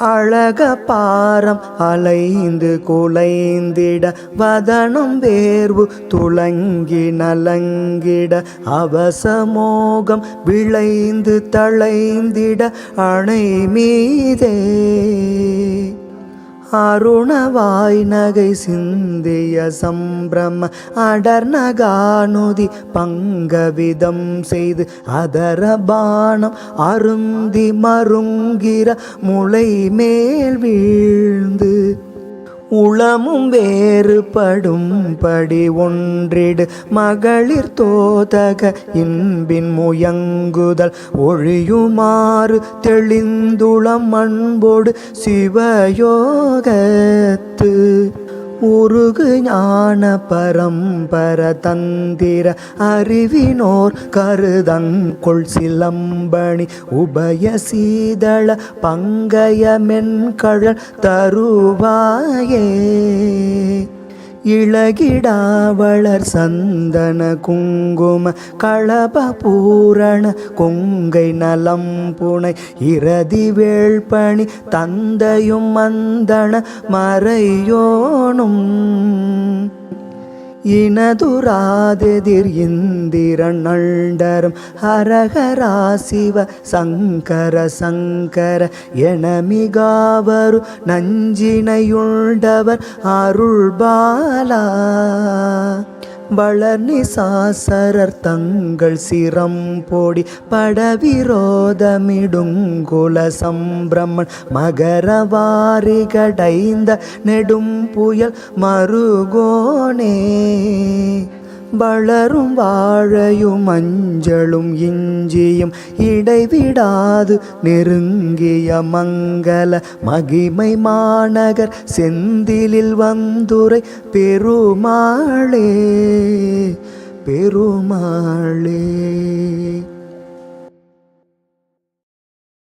அழக பாரம் அலைந்து குலைந்திட வதனம் வேர்வு துளங்கி நலங்கிட அவசமோகம் விளைந்து தளைந்திட அணை மீதே அருணவாய் நகை சிந்திய சம்பிரம அடர்நகானுதி பங்கவிதம் செய்து அதரபானம் அருந்தி மருங்கிற முளை மேல் வீழ்ந்து உளமும் வேறுபடும் படி ஒன்றிடு மகளிர் தோதக இன்பின் முயங்குதல் ஒழியுமாறு தெளிந்துளம் அன்போடு சிவயோகத்து உருகு ஞான பரம்பர தந்திர அறிவினோர் கருதங்கொள் சிலம்பணி உபய சீதள பங்கய மென்கழல் தருவாயே இளகிடாவளர் சந்தன குங்கும களப பூரண கொங்கை நலம்புனை இரதி வேள்பணி தந்தையும் மந்தன மறையோனும் இனதுராதெதிர் இந்திரன் நண்டரும் ஹரஹரா சிவ சங்கர சங்கர எனமிகாவரு நஞ்சினையுண்டவர் அருள்பாலா வளர்நி சாசரர் தங்கள் சிரம் போடி படவிரோதமிடுங்குல சம்பிரமன் மகரவாரி கடைந்த நெடும் புயல் மருகோனே வளரும் வாழையும் மஞ்சளும் இஞ்சியும் இடைவிடாது நெருங்கிய மங்கள மகிமை மாநகர் செந்திலில் வந்துரை பெருமாளே பெருமாளே.